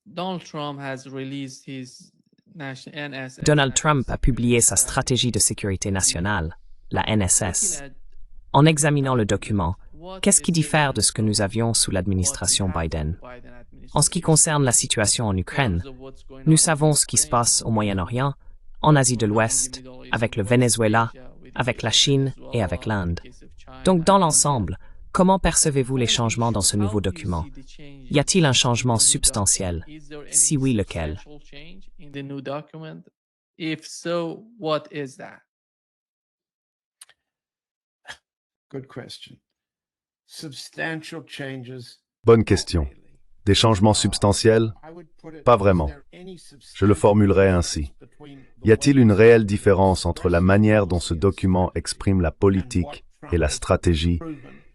Donald Trump a publié sa stratégie de sécurité nationale, la NSS. En examinant le document, qu'est-ce qui diffère de ce que nous avions sous l'administration Biden? En ce qui concerne la situation en Ukraine, nous savons ce qui se passe au Moyen-Orient, en Asie de l'Ouest, avec le Venezuela, avec la Chine et avec l'Inde. Donc, dans l'ensemble, comment percevez-vous les changements dans ce nouveau document? Y a-t-il un changement substantiel? Si oui, lequel? Bonne question. Des changements substantiels? Pas vraiment. Je le formulerai ainsi. Y a-t-il une réelle différence entre la manière dont ce document exprime la politique et la stratégie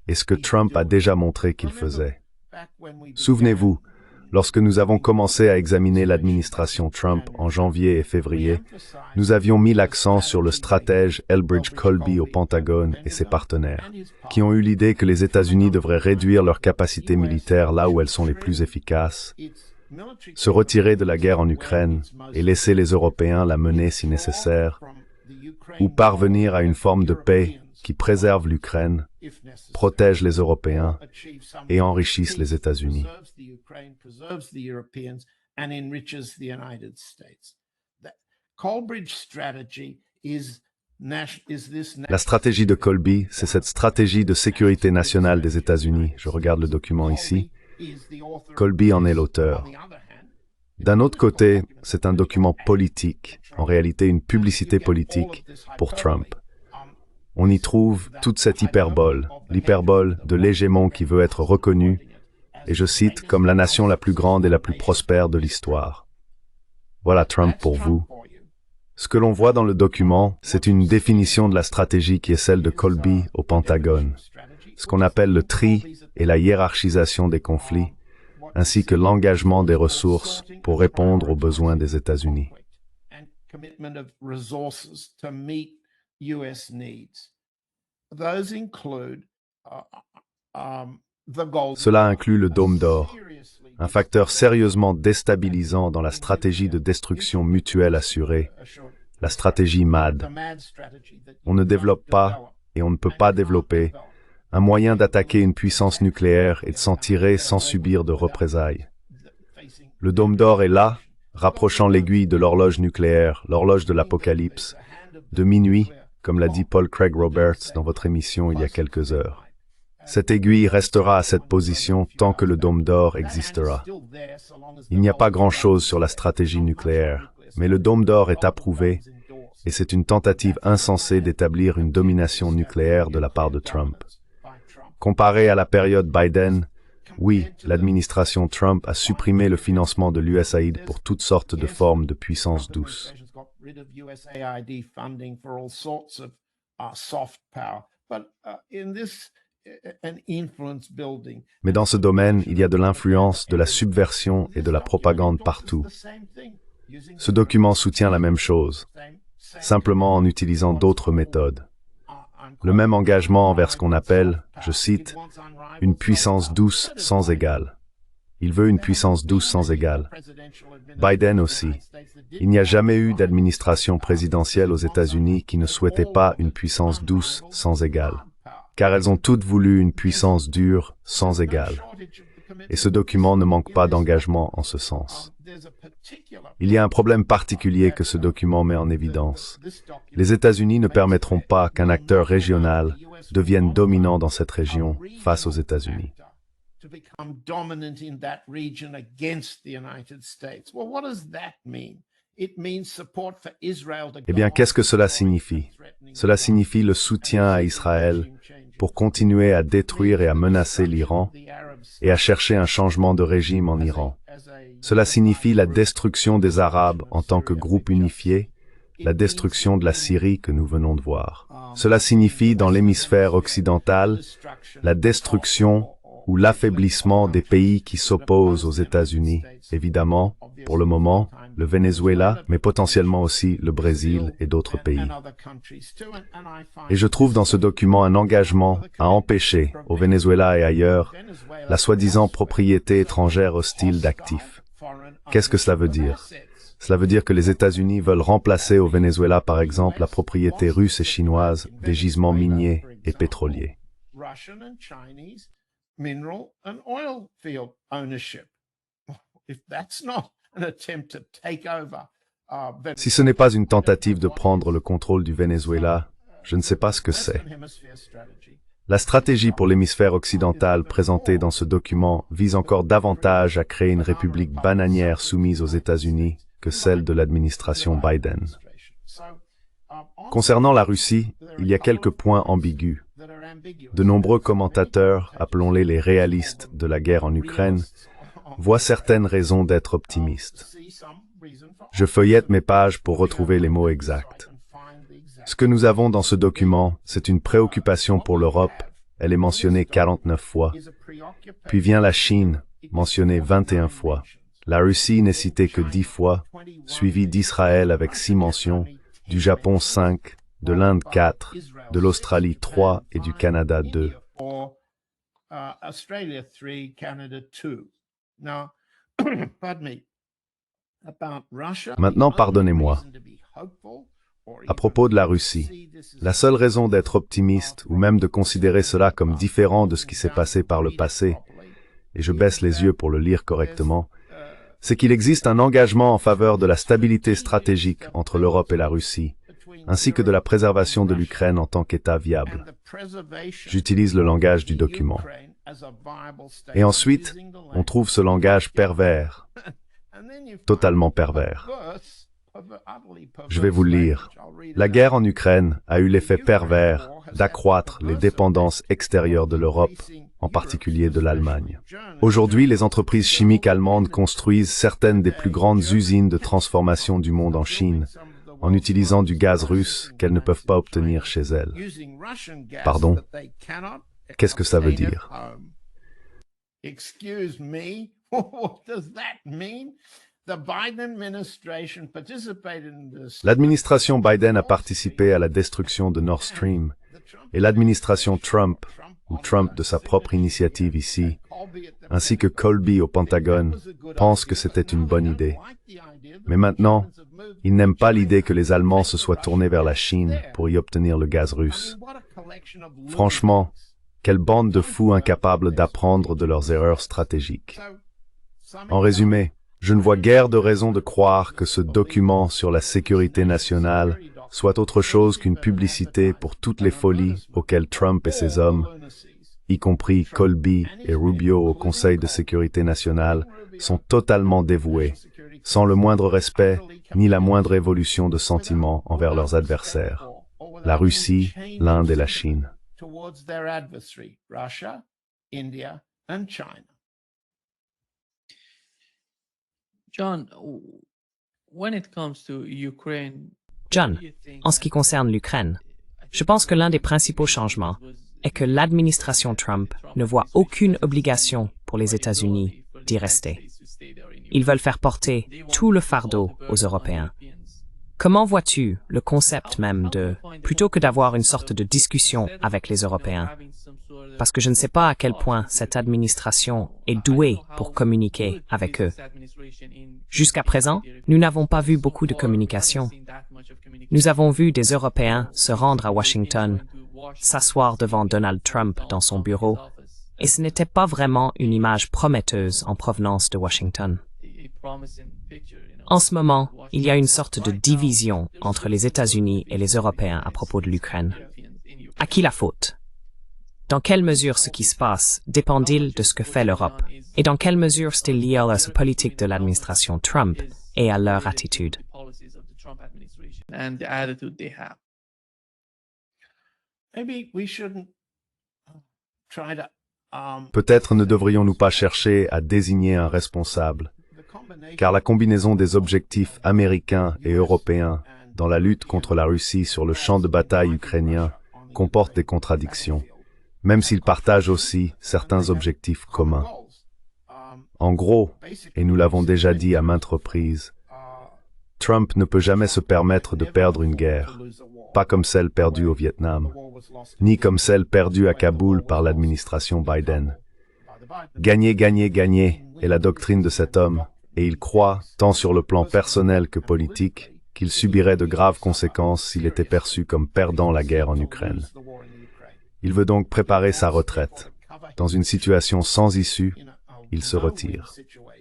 et ce que Trump a déjà montré qu'il faisait? Souvenez-vous, lorsque nous avons commencé à examiner l'administration Trump en janvier et février, nous avions mis l'accent sur le stratège Elbridge Colby au Pentagone et ses partenaires, qui ont eu l'idée que les États-Unis devraient réduire leurs capacités militaires là où elles sont les plus efficaces, se retirer de la guerre en Ukraine et laisser les Européens la mener si nécessaire, ou parvenir à une forme de paix qui préserve l'Ukraine, protège les Européens et enrichisse les États-Unis. La stratégie de Colby, c'est cette stratégie de sécurité nationale des États-Unis. Je regarde le document ici. Colby en est l'auteur. D'un autre côté, c'est un document politique, en réalité une publicité politique pour Trump. On y trouve toute cette hyperbole, l'hyperbole de l'hégémon qui veut être reconnu, et je cite, comme la nation la plus grande et la plus prospère de l'histoire. Voilà Trump pour vous. Ce que l'on voit dans le document, c'est une définition de la stratégie qui est celle de Colby au Pentagone, ce qu'on appelle le tri et la hiérarchisation des conflits, ainsi que l'engagement des ressources pour répondre aux besoins des États-Unis. Cela inclut le Dôme d'Or, un facteur sérieusement déstabilisant dans la stratégie de destruction mutuelle assurée, la stratégie MAD. On ne développe pas, et on ne peut pas développer, un moyen d'attaquer une puissance nucléaire et de s'en tirer sans subir de représailles. Le Dôme d'Or est là, rapprochant l'aiguille de l'horloge nucléaire, l'horloge de l'apocalypse, de minuit, comme l'a dit Paul Craig Roberts dans votre émission il y a quelques heures. Cette aiguille restera à cette position tant que le Dôme d'Or existera. Il n'y a pas grand-chose sur la stratégie nucléaire, mais le Dôme d'Or est approuvé et c'est une tentative insensée d'établir une domination nucléaire de la part de Trump. Comparé à la période Biden, oui, l'administration Trump a supprimé le financement de l'USAID pour toutes sortes de formes de puissance douce. Mais dans ce domaine, il y a de l'influence, de la subversion et de la propagande partout. Ce document soutient la même chose, simplement en utilisant d'autres méthodes. Le même engagement envers ce qu'on appelle, je cite, une puissance douce sans égale. Il veut une puissance douce sans égale. Biden aussi. Il n'y a jamais eu d'administration présidentielle aux États-Unis qui ne souhaitait pas une puissance douce sans égale, car elles ont toutes voulu une puissance dure sans égale. Et ce document ne manque pas d'engagement en ce sens. Il y a un problème particulier que ce document met en évidence. Les États-Unis ne permettront pas qu'un acteur régional devienne dominant dans cette région face aux États-Unis. Eh bien, qu'est-ce que cela signifie? Cela signifie le soutien à Israël pour continuer à détruire et à menacer l'Iran et à chercher un changement de régime en Iran. Cela signifie la destruction des Arabes en tant que groupe unifié, la destruction de la Syrie que nous venons de voir. Cela signifie dans l'hémisphère occidental la destruction ou l'affaiblissement des pays qui s'opposent aux États-Unis, évidemment, pour le moment, le Venezuela, mais potentiellement aussi le Brésil et d'autres pays. Et je trouve dans ce document un engagement à empêcher, au Venezuela et ailleurs, la soi-disant propriété étrangère hostile d'actifs. Qu'est-ce que cela veut dire? Cela veut dire que les États-Unis veulent remplacer au Venezuela, par exemple, la propriété russe et chinoise des gisements miniers et pétroliers. Si ce n'est pas une tentative de prendre le contrôle du Venezuela, je ne sais pas ce que c'est. La stratégie pour l'hémisphère occidental présentée dans ce document vise encore davantage à créer une république bananière soumise aux États-Unis que celle de l'administration Biden. Concernant la Russie, il y a quelques points ambigus. De nombreux commentateurs, appelons-les les réalistes de la guerre en Ukraine, voient certaines raisons d'être optimistes. Je feuillette mes pages pour retrouver les mots exacts. Ce que nous avons dans ce document, c'est une préoccupation pour l'Europe, elle est mentionnée 49 fois. Puis vient la Chine, mentionnée 21 fois. La Russie n'est citée que 10 fois, suivie d'Israël avec 6 mentions, du Japon 5, de l'Inde 4, de l'Australie 3 et du Canada 2. Maintenant, pardonnez-moi. À propos de la Russie, la seule raison d'être optimiste ou même de considérer cela comme différent de ce qui s'est passé par le passé, et je baisse les yeux pour le lire correctement, c'est qu'il existe un engagement en faveur de la stabilité stratégique entre l'Europe et la Russie, ainsi que de la préservation de l'Ukraine en tant qu'État viable. J'utilise le langage du document. Et ensuite, on trouve ce langage pervers, totalement pervers. Je vais vous le lire. La guerre en Ukraine a eu l'effet pervers d'accroître les dépendances extérieures de l'Europe, en particulier de l'Allemagne. Aujourd'hui, les entreprises chimiques allemandes construisent certaines des plus grandes usines de transformation du monde en Chine, en utilisant du gaz russe qu'elles ne peuvent pas obtenir chez elles. Pardon? Qu'est-ce que ça veut dire? L'administration Biden a participé à la destruction de Nord Stream, et l'administration Trump, ou Trump de sa propre initiative ici, ainsi que Colby au Pentagone, pense que c'était une bonne idée. Mais maintenant, ils n'aiment pas l'idée que les Allemands se soient tournés vers la Chine pour y obtenir le gaz russe. Franchement, quelle bande de fous incapables d'apprendre de leurs erreurs stratégiques. En résumé, je ne vois guère de raison de croire que ce document sur la sécurité nationale soit autre chose qu'une publicité pour toutes les folies auxquelles Trump et ses hommes, y compris Colby et Rubio au Conseil de sécurité nationale, sont totalement dévoués, sans le moindre respect ni la moindre évolution de sentiments envers leurs adversaires, la Russie, l'Inde et la Chine. John, en ce qui concerne l'Ukraine, je pense que l'un des principaux changements est que l'administration Trump ne voit aucune obligation pour les États-Unis d'y rester. Ils veulent faire porter tout le fardeau aux Européens. Comment vois-tu le concept même de, plutôt que d'avoir une sorte de discussion avec les Européens? Parce que je ne sais pas à quel point cette administration est douée pour communiquer avec eux. Jusqu'à présent, nous n'avons pas vu beaucoup de communication. Nous avons vu des Européens se rendre à Washington, s'asseoir devant Donald Trump dans son bureau, et ce n'était pas vraiment une image prometteuse en provenance de Washington. En ce moment, il y a une sorte de division entre les États-Unis et les Européens à propos de l'Ukraine. À qui la faute? Dans quelle mesure ce qui se passe dépend-il de ce que fait l'Europe? Et dans quelle mesure c'est lié à la politique de l'administration Trump et à leur attitude? Peut-être ne devrions-nous pas chercher à désigner un responsable, car la combinaison des objectifs américains et européens dans la lutte contre la Russie sur le champ de bataille ukrainien comporte des contradictions, même s'ils partagent aussi certains objectifs communs. En gros, et nous l'avons déjà dit à maintes reprises, Trump ne peut jamais se permettre de perdre une guerre, pas comme celle perdue au Vietnam, ni comme celle perdue à Kaboul par l'administration Biden. Gagner, gagner, gagner est la doctrine de cet homme, et il croit, tant sur le plan personnel que politique, qu'il subirait de graves conséquences s'il était perçu comme perdant la guerre en Ukraine. Il veut donc préparer sa retraite. Dans une situation sans issue, il se retire.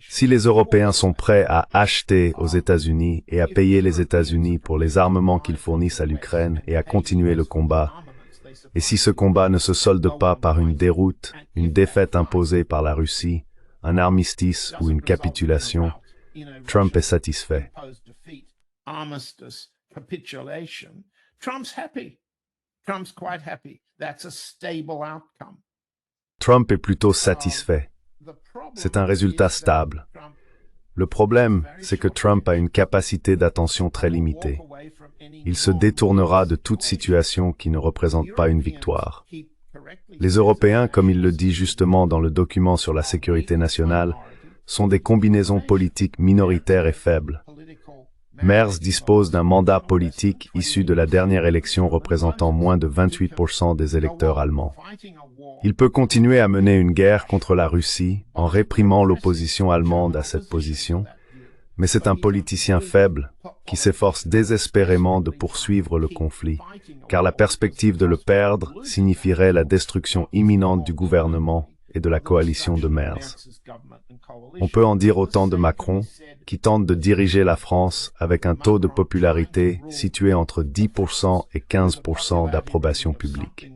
Si les Européens sont prêts à acheter aux États-Unis et à payer les États-Unis pour les armements qu'ils fournissent à l'Ukraine et à continuer le combat, et si ce combat ne se solde pas par une déroute, une défaite imposée par la Russie, un armistice ou une capitulation, Trump est satisfait. Trump est plutôt satisfait. C'est un résultat stable. Le problème, c'est que Trump a une capacité d'attention très limitée. Il se détournera de toute situation qui ne représente pas une victoire. Les Européens, comme il le dit justement dans le document sur la sécurité nationale, sont des combinaisons politiques minoritaires et faibles. Merz dispose d'un mandat politique issu de la dernière élection représentant moins de 28% des électeurs allemands. Il peut continuer à mener une guerre contre la Russie en réprimant l'opposition allemande à cette position, mais c'est un politicien faible qui s'efforce désespérément de poursuivre le conflit, car la perspective de le perdre signifierait la destruction imminente du gouvernement et de la coalition de Merz. On peut en dire autant de Macron, qui tente de diriger la France avec un taux de popularité situé entre 10% et 15% d'approbation publique.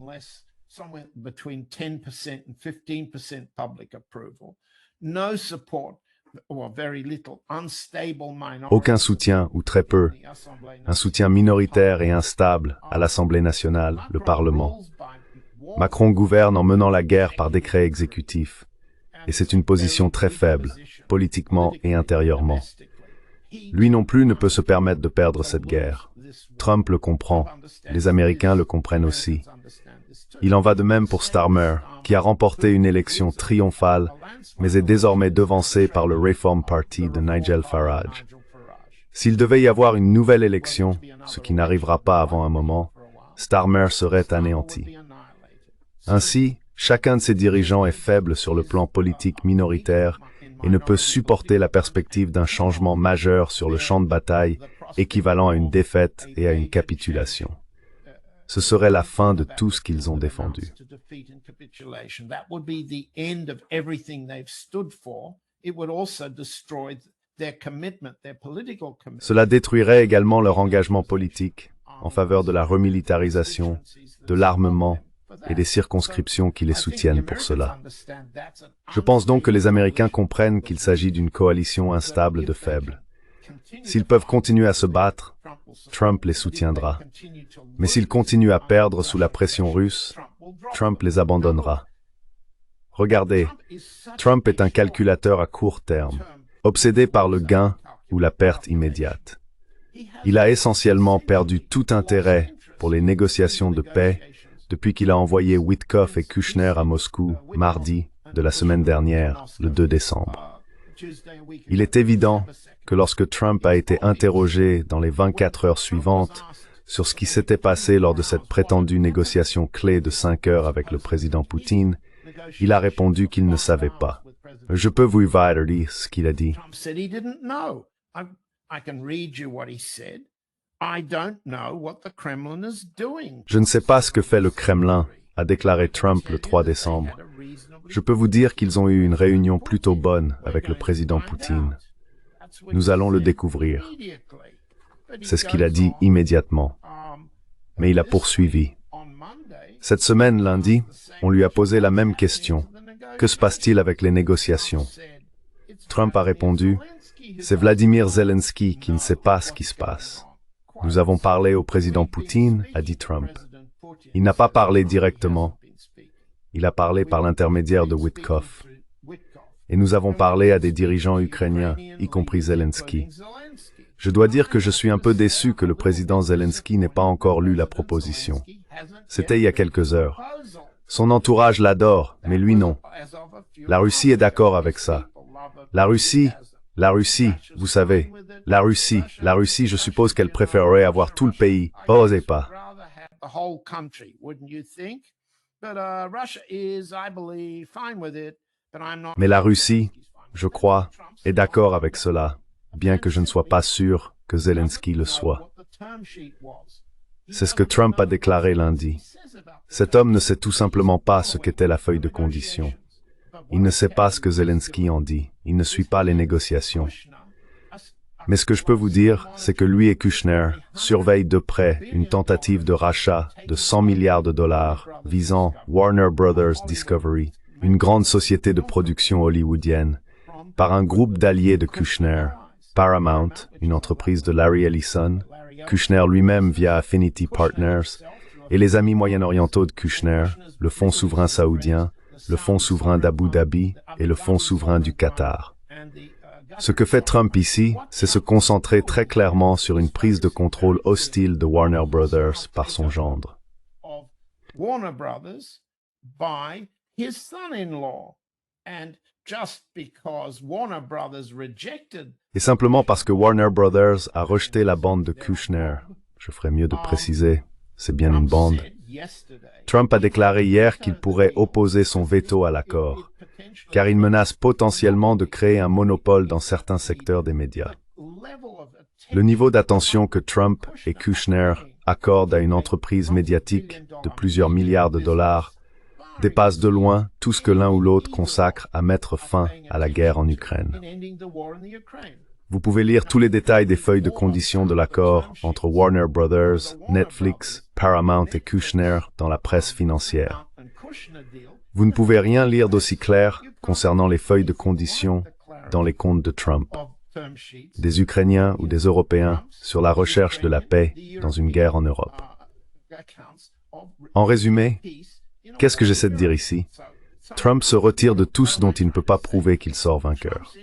Aucun soutien, ou très peu, un soutien minoritaire et instable à l'Assemblée nationale, le Parlement. Macron gouverne en menant la guerre par décret exécutif, et c'est une position très faible, politiquement et intérieurement. Lui non plus ne peut se permettre de perdre cette guerre. Trump le comprend, les Américains le comprennent aussi. Il en va de même pour Starmer, qui a remporté une élection triomphale, mais est désormais devancé par le Reform Party de Nigel Farage. S'il devait y avoir une nouvelle élection, ce qui n'arrivera pas avant un moment, Starmer serait anéanti. Ainsi, chacun de ces dirigeants est faible sur le plan politique minoritaire et ne peut supporter la perspective d'un changement majeur sur le champ de bataille équivalent à une défaite et à une capitulation. Ce serait la fin de tout ce qu'ils ont défendu. Cela détruirait également leur engagement politique en faveur de la remilitarisation, de l'armement et des circonscriptions qui les soutiennent pour cela. Je pense donc que les Américains comprennent qu'il s'agit d'une coalition instable de faibles. S'ils peuvent continuer à se battre, Trump les soutiendra. Mais s'ils continuent à perdre sous la pression russe, Trump les abandonnera. Regardez, Trump est un calculateur à court terme, obsédé par le gain ou la perte immédiate. Il a essentiellement perdu tout intérêt pour les négociations de paix depuis qu'il a envoyé Witkoff et Kushner à Moscou mardi de la semaine dernière, le 2 décembre. Il est évident que lorsque Trump a été interrogé dans les 24 heures suivantes sur ce qui s'était passé lors de cette prétendue négociation clé de 5 heures avec le président Poutine, il a répondu qu'il ne savait pas. Je peux vous dire ce qu'il a dit. Je ne sais pas ce que fait le Kremlin, a déclaré Trump le 3 décembre. Je peux vous dire qu'ils ont eu une réunion plutôt bonne avec le président Poutine. Nous allons le découvrir. C'est ce qu'il a dit immédiatement. Mais il a poursuivi. Cette semaine, lundi, on lui a posé la même question. Que se passe-t-il avec les négociations? Trump a répondu, c'est Vladimir Zelensky qui ne sait pas ce qui se passe. Nous avons parlé au président Poutine, a dit Trump. Il n'a pas parlé directement. Il a parlé par l'intermédiaire de Witkoff. Et nous avons parlé à des dirigeants ukrainiens, y compris Zelensky. Je dois dire que je suis un peu déçu que le président Zelensky n'ait pas encore lu la proposition. C'était il y a quelques heures. Son entourage l'adore, mais lui non. La Russie est d'accord avec ça. La Russie, vous savez, la Russie, je suppose qu'elle préférerait avoir tout le pays. Osez pas. Mais la Russie, je crois, est d'accord avec cela, bien que je ne sois pas sûr que Zelensky le soit. C'est ce que Trump a déclaré lundi. Cet homme ne sait tout simplement pas ce qu'était la feuille de conditions. Il ne sait pas ce que Zelensky en dit. Il ne suit pas les négociations. Mais ce que je peux vous dire, c'est que lui et Kushner surveillent de près une tentative de rachat de 100 milliards de dollars visant Warner Brothers Discovery, une grande société de production hollywoodienne, par un groupe d'alliés de Kushner, Paramount, une entreprise de Larry Ellison, Kushner lui-même via Affinity Partners, et les amis moyen-orientaux de Kushner, le Fonds souverain saoudien, le Fonds souverain d'Abu Dhabi et le Fonds souverain du Qatar. Ce que fait Trump ici, c'est se concentrer très clairement sur une prise de contrôle hostile de Warner Brothers par son gendre. Et simplement parce que Warner Brothers a rejeté la bande de Kushner, je ferais mieux de préciser, c'est bien une bande, Trump a déclaré hier qu'il pourrait opposer son veto à l'accord, car il menace potentiellement de créer un monopole dans certains secteurs des médias. Le niveau d'attention que Trump et Kushner accordent à une entreprise médiatique de plusieurs milliards de dollars dépasse de loin tout ce que l'un ou l'autre consacre à mettre fin à la guerre en Ukraine. Vous pouvez lire tous les détails des feuilles de conditions de l'accord entre Warner Brothers, Netflix, Paramount et Kushner dans la presse financière. Vous ne pouvez rien lire d'aussi clair concernant les feuilles de conditions dans les comptes de Trump, des Ukrainiens ou des Européens sur la recherche de la paix dans une guerre en Europe. En résumé, qu'est-ce que j'essaie de dire ici? Trump se retire de tout ce dont il ne peut pas prouver qu'il sort vainqueur.